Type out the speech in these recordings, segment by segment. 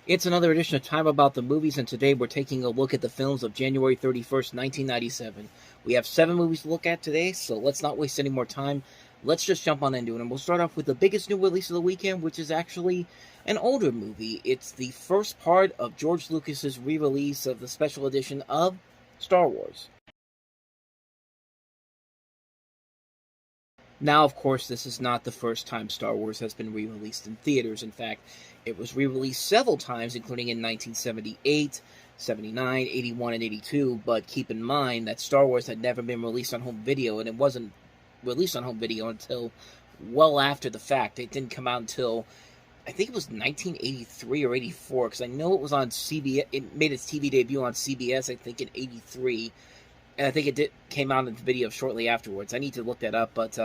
It's another edition of Time About the Movies, and today we're taking a look at the films of January 31st, 1997. We have 7 movies to look at today, so let's not waste any more time. Let's just jump on into it, and we'll start off with the biggest new release of the weekend, which is actually an older movie. It's the first part of George Lucas's re-release of the special edition of Star Wars. Now, of course, this is not the first time Star Wars has been re-released in theaters. In fact, it was re-released several times, including in 1978, 79, 81, and 82, but keep in mind that Star Wars had never been released on home video, and it wasn't released on home video until well after the fact. It didn't come out until, I think it was 1983 or 84, because I know it was on CBS. It made its TV debut on CBS, I think, in 83. And I think it came out in video shortly afterwards. I need to look that up, but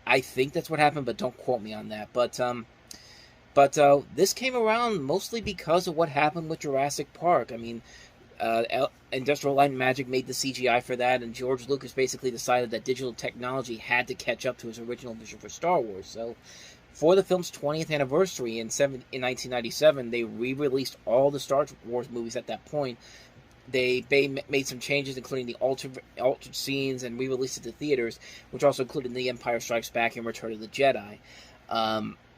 I think that's what happened, but don't quote me on that. But this came around mostly because of what happened with Jurassic Park. I mean, Industrial Light and Magic made the CGI for that, and George Lucas basically decided that digital technology had to catch up to his original vision for Star Wars. So, for the film's 20th anniversary in 1997, they re-released all the Star Wars movies at that point. They made some changes, including the altered scenes, and re-released it to theaters, which also included The Empire Strikes Back and Return of the Jedi.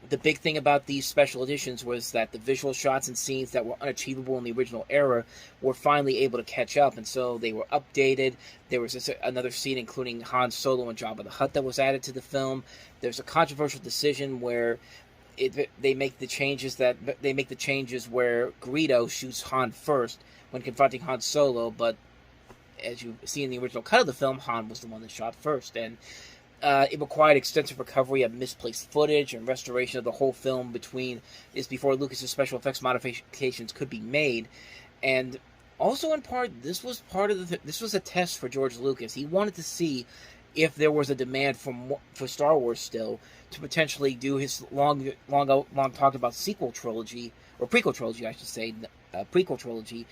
The big thing about these special editions was that the visual shots and scenes that were unachievable in the original era were finally able to catch up, and so they were updated. There was another scene including Han Solo and Jabba the Hutt that was added to the film. There's a controversial decision where they make the changes where Greedo shoots Han first when confronting Han Solo, but as you see in the original cut of the film, Han was the one that shot first, and it required extensive recovery of misplaced footage and restoration of the whole film before Lucas's special effects modifications could be made. And also, in part, this was a test for George Lucas. He wanted to see if there was a demand for Star Wars still to potentially do his long talked about sequel trilogy, or prequel trilogy, I should say, prequel trilogy.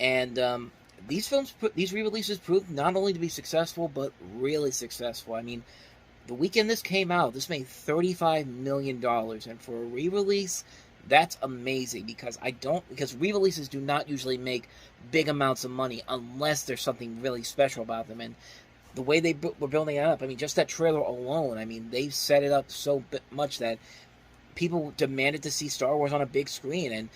And these re-releases proved not only to be successful, but really successful. I mean, the weekend this came out, this made $35 million, and for a re-release, that's amazing, because re-releases do not usually make big amounts of money unless there's something really special about them. And the way they were building it up, I mean, just that trailer alone, I mean, they set it up so much that people demanded to see Star Wars on a big screen, and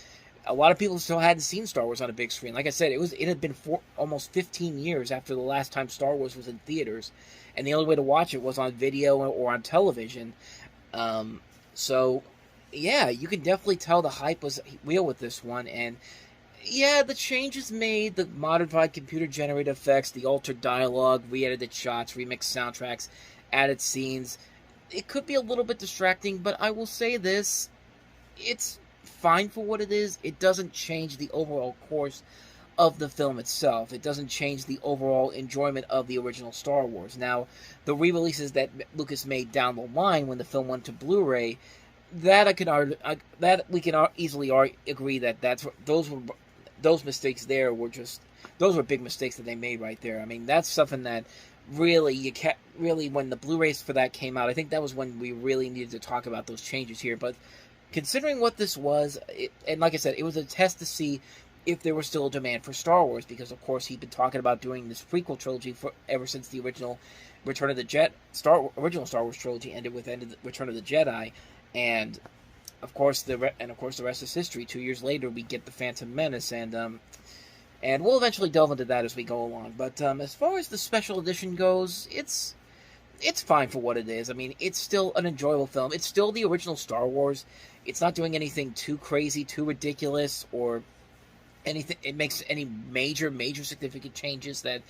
a lot of people still hadn't seen Star Wars on a big screen. Like I said, it had been almost 15 years after the last time Star Wars was in theaters, and the only way to watch it was on video or on television. So, yeah, you can definitely tell the hype was real with this one, and yeah, the changes made, the modified computer-generated effects, the altered dialogue, re-edited shots, remixed soundtracks, added scenes, it could be a little bit distracting, but I will say this, it's fine for what it is. It doesn't change the overall course of the film itself. It doesn't change the overall enjoyment of the original Star Wars. Now, the re-releases that Lucas made down the line when the film went to Blu-ray, that we can easily agree that those mistakes there those were big mistakes that they made right there. I mean, that's something that really when the Blu-rays for that came out, I think that was when we really needed to talk about those changes here. But considering what this was, and like I said, it was a test to see if there was still a demand for Star Wars, because of course he'd been talking about doing this prequel trilogy ever since the original Star Wars trilogy ended with Return of the Jedi, and of course the rest is history. 2 years later, we get the Phantom Menace, and we'll eventually delve into that as we go along. But as far as the special edition goes, it's fine for what it is. I mean, it's still an enjoyable film. It's still the original Star Wars. It's not doing anything too crazy, too ridiculous, or anything. It makes any major significant changes that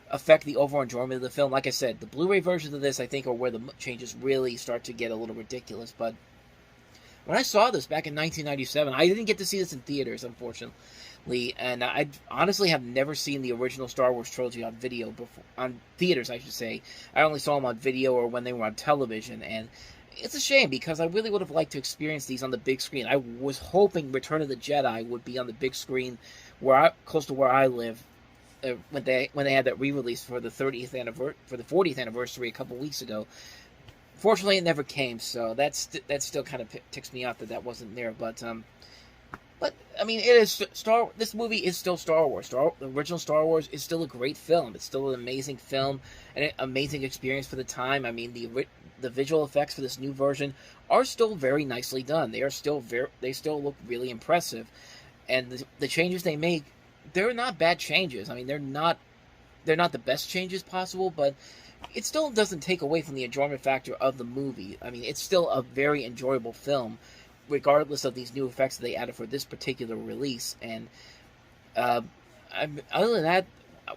affect the overall enjoyment of the film. Like I said, the Blu-ray versions of this, I think, are where the changes really start to get a little ridiculous. But when I saw this back in 1997, I didn't get to see this in theaters, unfortunately, and I honestly have never seen the original Star Wars trilogy on video before, on theaters, I should say. I only saw them on video or when they were on television, and it's a shame, because I really would have liked to experience these on the big screen. I was hoping Return of the Jedi would be on the big screen close to where I live, when they had that re-release for the 40th anniversary a couple weeks ago. Fortunately, it never came, so that still kind of ticks me off that wasn't there. But But I mean, it is Star. This movie is still Star Wars. The original Star Wars is still a great film. It's still an amazing film and an amazing experience for the time. I mean, the visual effects for this new version are still very nicely done. They still look really impressive, and the changes they make, they're not bad changes. I mean, they're not the best changes possible, but it still doesn't take away from the enjoyment factor of the movie. I mean, it's still a very enjoyable film, regardless of these new effects that they added for this particular release. And other than that,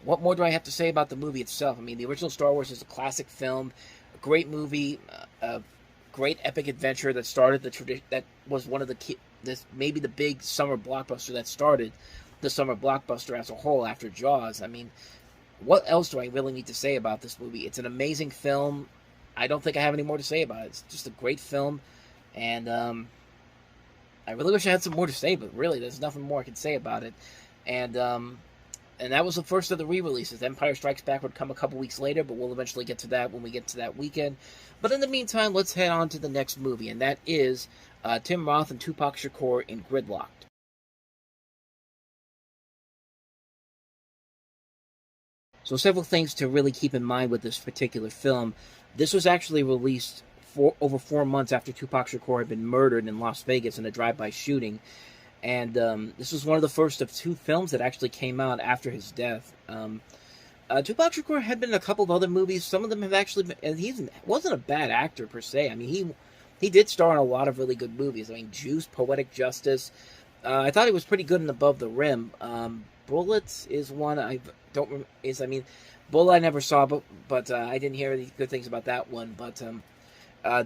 what more do I have to say about the movie itself? I mean, the original Star Wars is a classic film, a great movie, a great epic adventure that started the tradition. That was one of this maybe the big summer blockbuster that started the summer blockbuster as a whole after Jaws. I mean, what else do I really need to say about this movie? It's an amazing film. I don't think I have any more to say about it. It's just a great film, and I really wish I had some more to say, but really, there's nothing more I can say about it. And that was the first of the re-releases. Empire Strikes Back would come a couple weeks later, but we'll eventually get to that when we get to that weekend. But in the meantime, let's head on to the next movie, and that is Tim Roth and Tupac Shakur in Gridlock'd. So several things to really keep in mind with this particular film. This was actually released over 4 months after Tupac Shakur had been murdered in Las Vegas in a drive-by shooting. And this was one of the first of 2 films that actually came out after his death. Tupac Shakur had been in a couple of other movies. Some of them have actually been, and he wasn't a bad actor per se. I mean, he did star in a lot of really good movies. I mean, Juice, Poetic Justice. I thought he was pretty good in Above the Rim. Bullets is one I don't. I mean, Bullet I never saw, but I didn't hear any good things about that one. But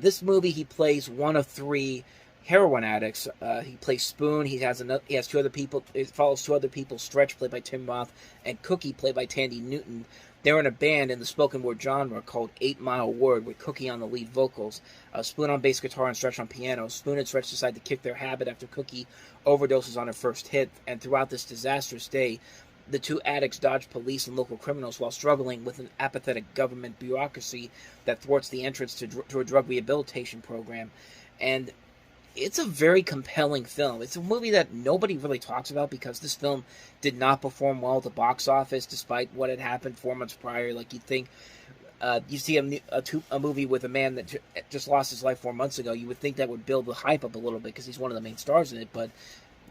this movie, he plays one of 3 heroin addicts. He plays Spoon. He has 2 other people. It follows 2 other people: Stretch, played by Tim Roth, and Cookie, played by Tandy Newton. They're in a band in the spoken word genre called 8 Mile Word, with Cookie on the lead vocals, Spoon on bass guitar, and Stretch on piano. Spoon and Stretch decide to kick their habit after Cookie overdoses on her first hit, and throughout this disastrous day, the 2 addicts dodge police and local criminals while struggling with an apathetic government bureaucracy that thwarts the entrance to a drug rehabilitation program. And it's a very compelling film. It's a movie that nobody really talks about because this film did not perform well at the box office, despite what had happened 4 months prior. Like, you'd think, you see a movie with a man that just lost his life 4 months ago, you would think that would build the hype up a little bit because he's one of the main stars in it, but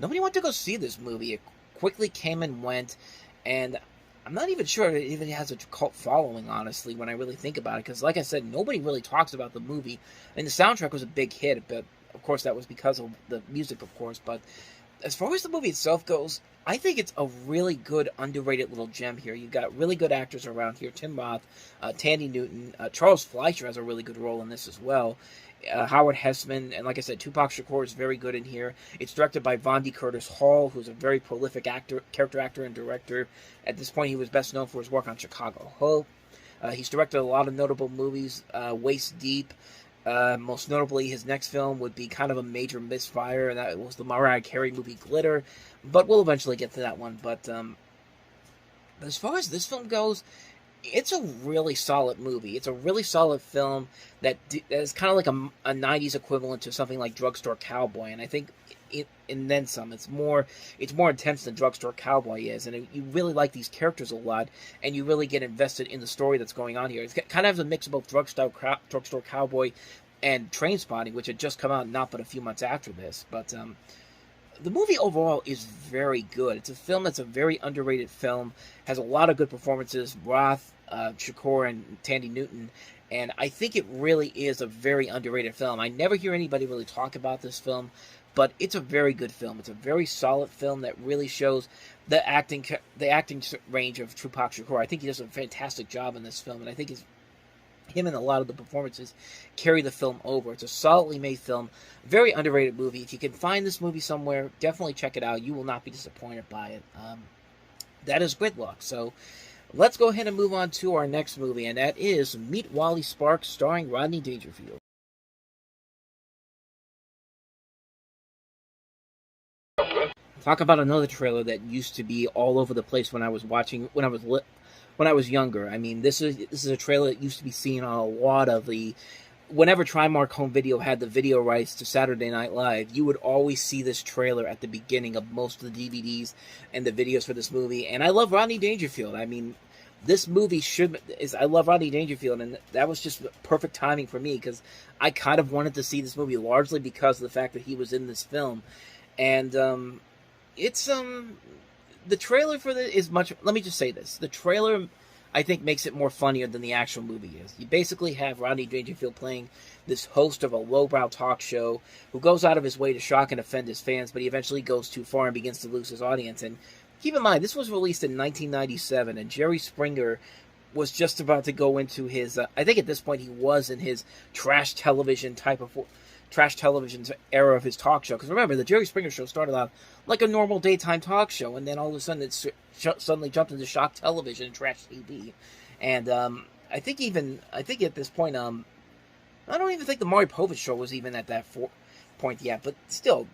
nobody wanted to go see this movie. It quickly came and went, and I'm not even sure it even has a cult following, honestly, when I really think about it, because like I said, nobody really talks about the movie. I mean, the soundtrack was a big hit, but of course that was because of the music, of course. But as far as the movie itself goes, I think it's a really good, underrated little gem here. You've got really good actors around here: Tim Roth, Tandy Newton, Charles Fleischer has a really good role in this as well, Howard Hessman, and like I said, Tupac Shakur is very good in here. It's directed by Vondi Curtis Hall, who's a very prolific character actor and director. At this point, he was best known for his work on Chicago Hope. He's directed a lot of notable movies, Waist Deep. Most notably, his next film would be kind of a major misfire, and that was the Mariah Carey movie Glitter. But we'll eventually get to that one. But as far as this film goes, it's a really solid movie. It's a really solid film that is kind of like a 90s equivalent to something like Drugstore Cowboy, and I think and then some. It's more intense than Drugstore Cowboy is, and you really like these characters a lot, and you really get invested in the story that's going on here. It kind of has a mix of both Drugstore Cowboy and Trainspotting, which had just come out not but a few months after this. But the movie overall is very good. It's a film that's a very underrated film, has a lot of good performances, Roth, Shakur, and Tandy Newton, and I think it really is a very underrated film. I never hear anybody really talk about this film, but it's a very good film. It's a very solid film that really shows the acting range of Tupac Shakur. I think he does a fantastic job in this film, and I think him and a lot of the performances carry the film over. It's a solidly made film, very underrated movie. If you can find this movie somewhere, definitely check it out. You will not be disappointed by it. That is Gridlock'd. So let's go ahead and move on to our next movie, and that is Meet Wally Sparks, starring Rodney Dangerfield. Talk about another trailer that used to be all over the place when I was younger. I mean, this is a trailer that used to be seen on a lot of the whenever Trimark Home Video had the video rights to Saturday Night Live, you would always see this trailer at the beginning of most of the DVDs and the videos for this movie. And I love Rodney Dangerfield. I mean, this movie I love Rodney Dangerfield, and that was just perfect timing for me, because I kind of wanted to see this movie largely because of the fact that he was in this film. And it's the trailer for this is much. Let me just say this: the trailer, I think, makes it more funnier than the actual movie is. You basically have Rodney Dangerfield playing this host of a lowbrow talk show who goes out of his way to shock and offend his fans, but he eventually goes too far and begins to lose his audience. And keep in mind, this was released in 1997, and Jerry Springer was just about to go into his, I think at this point he was in his trash television era of his talk show. Because remember, the Jerry Springer Show started out like a normal daytime talk show, and then all of a sudden it suddenly jumped into shock television and trash TV. And I think at this point, I don't even think the Maury Povich Show was even at that point yet. But still,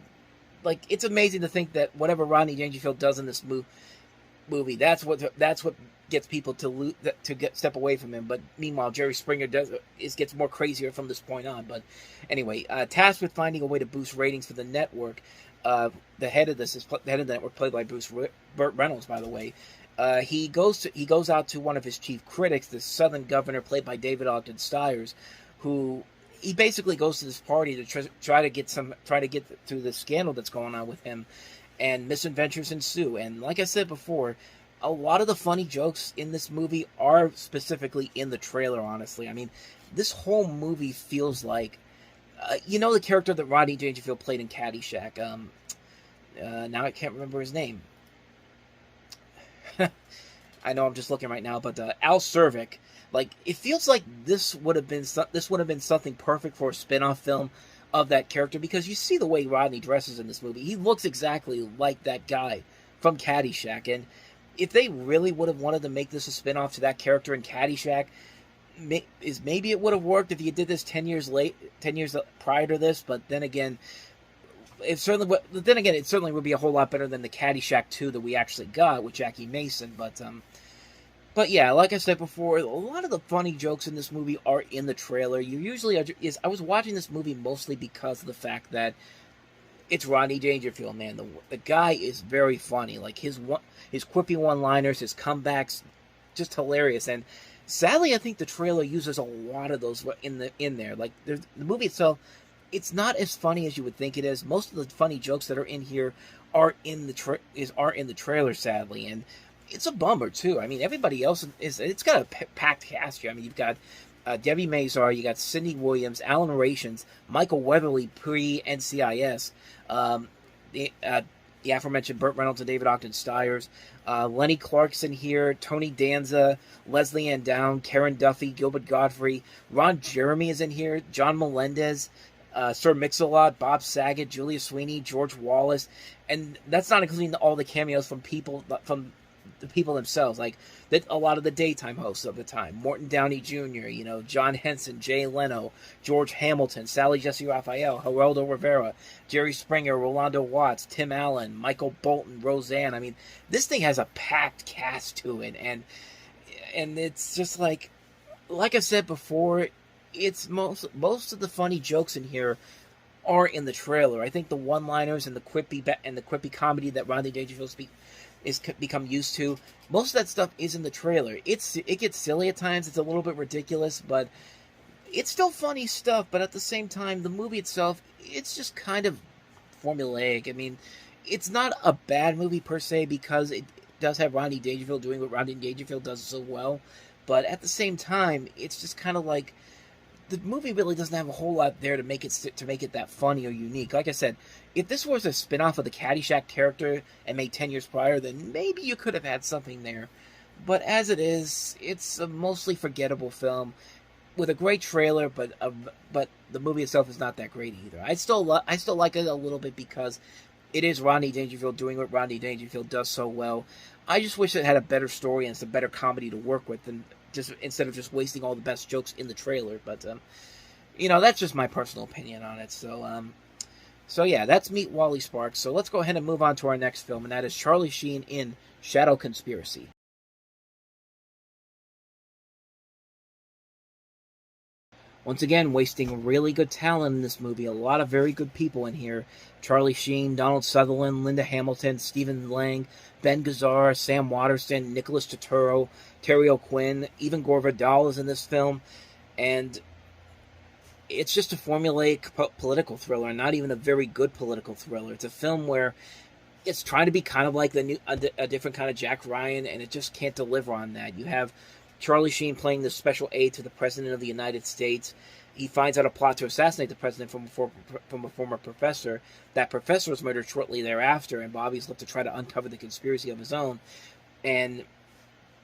like, it's amazing to think that whatever Rodney Dangerfield does in this movie, that's what gets people to step away from him. But meanwhile, Jerry Springer gets more crazier from this point on. But anyway, tasked with finding a way to boost ratings for the network, the head of the network, played by Burt Reynolds, by the way. He goes out to one of his chief critics, the Southern governor, played by David Ogden Stiers, who he basically goes to this party to try to get through the scandal that's going on with him, and misadventures ensue. And like I said before, a lot of the funny jokes in this movie are specifically in the trailer, honestly. I mean, this whole movie feels like, the character that Rodney Dangerfield played in Caddyshack. Now I can't remember his name. I know I'm just looking right now, but Al Cervic. Like, it feels like this would have been something perfect for a spin-off film of that character, because you see the way Rodney dresses in this movie. He looks exactly like that guy from Caddyshack, and if they really would have wanted to make this a spin-off to that character in Caddyshack, maybe it would have worked if you did this 10 years prior to this. But then again, it certainly would be a whole lot better than the Caddyshack 2 that we actually got with Jackie Mason. But yeah, like I said before, a lot of the funny jokes in this movie are in the trailer. I was watching this movie mostly because of the fact that it's Rodney Dangerfield, man. The guy is very funny. Like, his quippy one-liners, his comebacks, just hilarious. And sadly, I think the trailer uses a lot of those in there. Like, the movie itself, it's not as funny as you would think it is. Most of the funny jokes that are in here are in the trailer, sadly. And it's a bummer too. I mean, everybody else it's got a packed cast here. I mean, you've got Debbie Mazar, you got Cindy Williams, Alan Rations, Michael Weatherly pre-NCIS, the aforementioned Burt Reynolds and David Ogden Stiers, Lenny Clarkson here, Tony Danza, Leslie Ann Down, Karen Duffy, Gilbert Godfrey, Ron Jeremy is in here, John Melendez, Sir Mix-a-Lot, Bob Saget, Julia Sweeney, George Wallace, and that's not including all the cameos from the people themselves, like a lot of the daytime hosts of the time. Morton Downey Jr., John Henson, Jay Leno, George Hamilton, Sally Jesse Raphael, Geraldo Rivera, Jerry Springer, Rolando Watts, Tim Allen, Michael Bolton, Roseanne. I mean, this thing has a packed cast to it, and it's just like I said before, it's most of the funny jokes in here are in the trailer. I think the one-liners and the quippy comedy that Rodney Dangerfield is become used to, most of that stuff is in the trailer. It gets silly at times, it's a little bit ridiculous, but it's still funny stuff. But at the same time, the movie itself, it's just kind of formulaic. I mean, it's not a bad movie per se, because it does have Rodney Dangerfield doing what Rodney Dangerfield does so well, but at the same time, it's just kind of like the movie really doesn't have a whole lot there to make it that funny or unique. Like I said, if this was a spin-off of the Caddyshack character and made 10 years prior, then maybe you could have had something there. But as it is, it's a mostly forgettable film with a great trailer, but the movie itself is not that great either. I still like it a little bit because it is Rodney Dangerfield doing what Rodney Dangerfield does so well. I just wish it had a better story and some better comedy to work with, instead of just wasting all the best jokes in the trailer. But that's just my personal opinion on it. So yeah, that's Meet Wally Sparks. So let's go ahead and move on to our next film, and that is Charlie Sheen in Shadow Conspiracy. Once again, wasting really good talent in this movie. A lot of very good people in here. Charlie Sheen, Donald Sutherland, Linda Hamilton, Stephen Lang, Ben Gazzara, Sam Waterston, Nicholas Turturro, Terry O'Quinn, even Gore Vidal is in this film. And it's just a formulaic political thriller, not even a very good political thriller. It's a film where it's trying to be kind of like a different kind of Jack Ryan, and it just can't deliver on that. You have Charlie Sheen playing the special aide to the President of the United States. He finds out a plot to assassinate the president from a former professor. That professor was murdered shortly thereafter, and Bobby's left to try to uncover the conspiracy of his own. And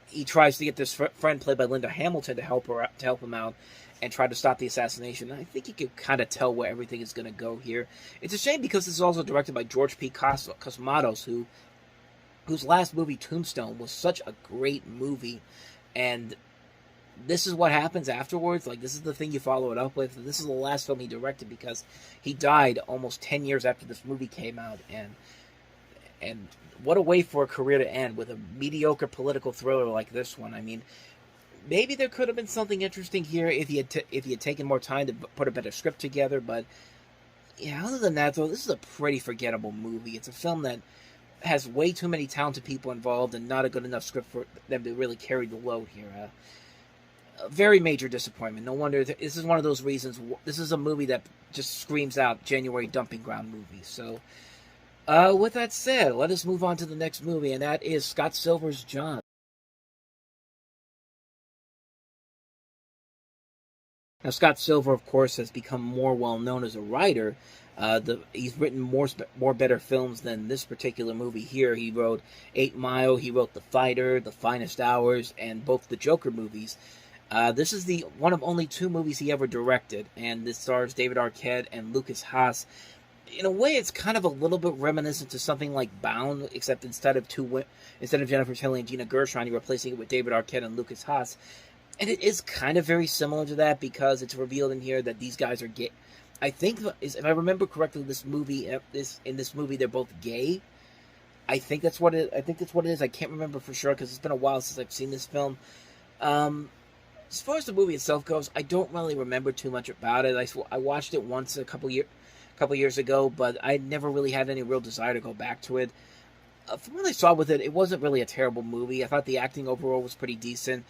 he tries to get this friend, played by Linda Hamilton, to help him out and try to stop the assassination. And I think you can kind of tell where everything is going to go here. It's a shame because this is also directed by George P. Cosmatos, whose last movie, Tombstone, was such a great movie. And this is what happens afterwards. Like, this is the thing you follow it up with. This is the last film he directed because he died almost 10 years after this movie came out. And what a way for a career to end with a mediocre political thriller like this one. I mean, maybe there could have been something interesting here if he had taken more time to put a better script together. But yeah, other than that, though, this is a pretty forgettable movie. It's a film that has way too many talented people involved and not a good enough script for them to really carry the load here. A very major disappointment. No wonder. This is one of those reasons. This is a movie that just screams out January dumping ground movie. So, with that said, let us move on to the next movie, and that is Scott Silver's John. Now, Scott Silver, of course, has become more well-known as a writer. He's written more better films than this particular movie here. He wrote 8 Mile, he wrote The Fighter, The Finest Hours, and both the Joker movies. This is the one of only 2 movies he ever directed, and this stars David Arquette and Lucas Haas. In a way, it's kind of a little bit reminiscent to something like Bound, except instead of Jennifer Tilly and Gina Gershon, you're replacing it with David Arquette and Lucas Haas. And it is kind of very similar to that because it's revealed in here that these guys are gay. I think, if I remember correctly, in this movie they're both gay. I think that's what it is. I can't remember for sure because it's been a while since I've seen this film. As far as the movie itself goes, I don't really remember too much about it. I watched it once a couple years ago, but I never really had any real desire to go back to it. From what I saw with it, it wasn't really a terrible movie. I thought the acting overall was pretty decent.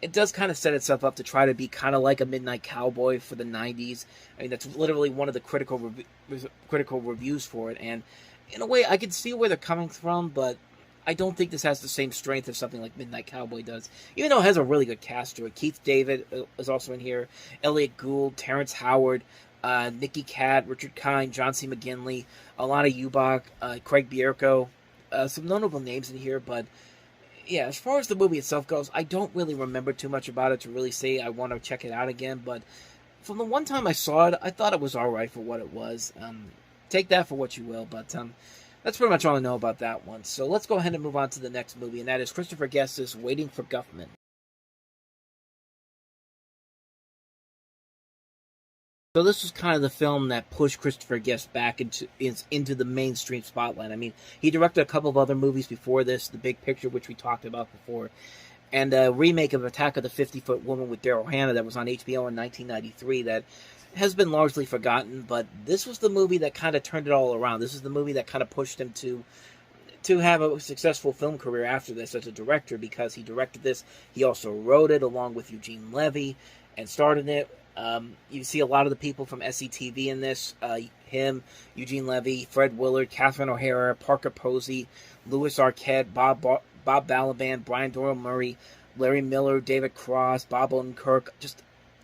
It does kind of set itself up to try to be kind of like a Midnight Cowboy for the 90s. I mean, that's literally one of the critical reviews for it. And in a way, I can see where they're coming from, but I don't think this has the same strength as something like Midnight Cowboy does. Even though it has a really good cast to it. Keith David is also in here. Elliot Gould, Terrence Howard, Nikki Katt, Richard Kind, John C. McGinley, Alana Ubach, Craig Bierko. Some notable names in here, but yeah, as far as the movie itself goes, I don't really remember too much about it to really say I want to check it out again, but from the one time I saw it, I thought it was alright for what it was. Take that for what you will, but that's pretty much all I know about that one. So let's go ahead and move on to the next movie, and that is Christopher Guest's Waiting for Guffman. So this was kind of the film that pushed Christopher Guest back into the mainstream spotlight. I mean, he directed a couple of other movies before this, The Big Picture, which we talked about before, and a remake of Attack of the 50-Foot Woman with Daryl Hannah that was on HBO in 1993 that has been largely forgotten, but this was the movie that kind of turned it all around. This is the movie that kind of pushed him to have a successful film career after this as a director, because he directed this. He also wrote it along with Eugene Levy and starred in it. You see a lot of the people from SCTV in this. Him, Eugene Levy, Fred Willard, Catherine O'Hara, Parker Posey, Louis Arquette, Bob Balaban, Brian Doyle Murray, Larry Miller, David Cross, Bob Odenkirk. Just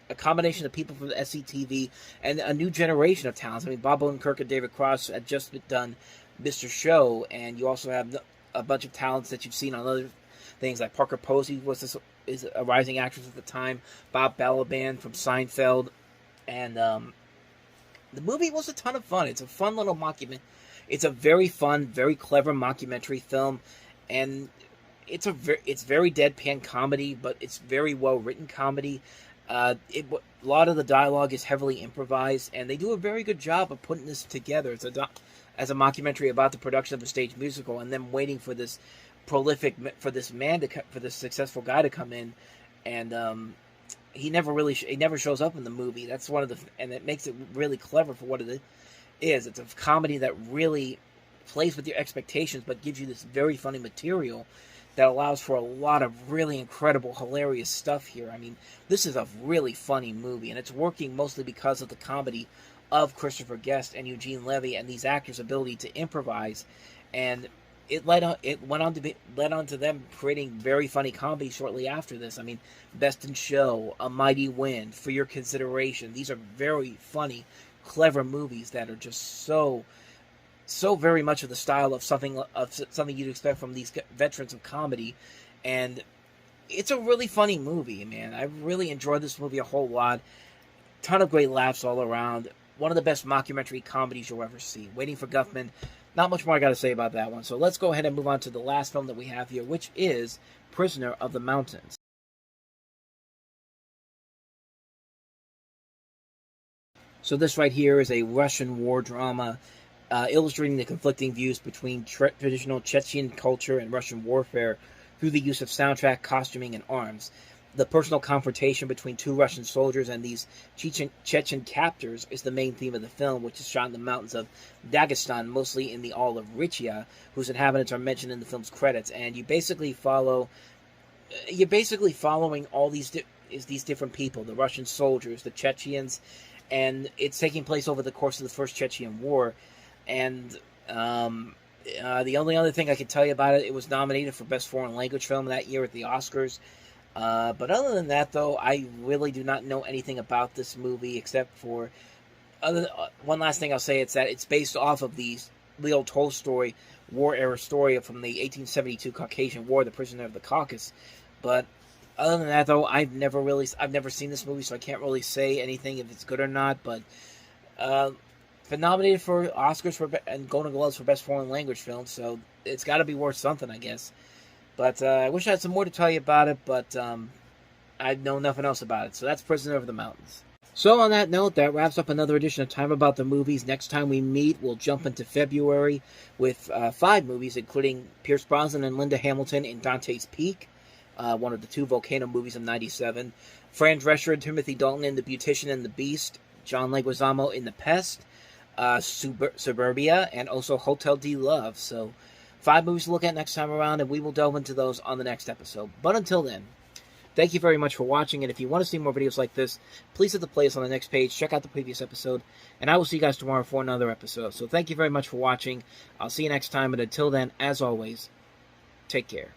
a combination of people from the SCTV and a new generation of talents. I mean, Bob Odenkirk and David Cross had just done Mr. Show, and you also have a bunch of talents that you've seen on other things, like Parker Posey is a rising actress at the time, Bob Balaban from Seinfeld, and the movie was a ton of fun. It's a fun little mockumentary. It's a very fun, very clever mockumentary film, and it's very deadpan comedy, but it's very well written comedy. A lot of the dialogue is heavily improvised, and they do a very good job of putting this together as a mockumentary about the production of a stage musical, and then waiting for this successful guy to come in and he never shows up in the movie. That's one of the, and it makes it really clever for what it is. It's a comedy that really plays with your expectations, but gives you this very funny material that allows for a lot of really incredible, hilarious stuff here. I mean, this is a really funny movie, and it's working mostly because of the comedy of Christopher Guest and Eugene Levy and these actors' ability to improvise, and it led on to them creating very funny comedy shortly after this. I mean, Best in Show, A Mighty Wind, For Your Consideration. These are very funny, clever movies that are just so very much of the style of something you'd expect from these veterans of comedy, and it's a really funny movie, man. I really enjoyed this movie a whole lot. Ton of great laughs all around. One of the best mockumentary comedies you'll ever see. Waiting for Guffman. Not much more I got to say about that one. So let's go ahead and move on to the last film that we have here, which is Prisoner of the Mountains. So this right here is a Russian war drama illustrating the conflicting views between traditional Chechen culture and Russian warfare through the use of soundtrack, costuming, and arms. The personal confrontation between two Russian soldiers and these Chechen captors is the main theme of the film, which is shot in the mountains of Dagestan, mostly in the Isle of Richia, whose inhabitants are mentioned in the film's credits. And you're basically following all these different people, the Russian soldiers, the Chechens, and it's taking place over the course of the First Chechen War. And the only other thing I can tell you about it, it was nominated for Best Foreign Language Film that year at the Oscars. But other than that, though, I really do not know anything about this movie except for one last thing I'll say. It's that it's based off of the Leo Tolstoy war-era story from the 1872 Caucasian War, The Prisoner of the Caucasus. But other than that, though, I've never seen this movie, so I can't really say anything if it's good or not. But been nominated for Oscars and Golden Globes for Best Foreign Language Film, so it's got to be worth something, I guess. But I wish I had some more to tell you about it, but I know nothing else about it. So that's Prisoner of the Mountains. So on that note, that wraps up another edition of Time About the Movies. Next time we meet, we'll jump into February with 5 movies, including Pierce Brosnan and Linda Hamilton in Dante's Peak, one of the 2 Volcano movies of '97. Fran Drescher and Timothy Dalton in The Beautician and the Beast. John Leguizamo in The Pest. Suburbia, and also Hotel D Love. So 5 movies to look at next time around, and we will delve into those on the next episode. But until then, thank you very much for watching, and if you want to see more videos like this, please hit the playlist on the next page, check out the previous episode, and I will see you guys tomorrow for another episode. So thank you very much for watching. I'll see you next time, and until then, as always, take care.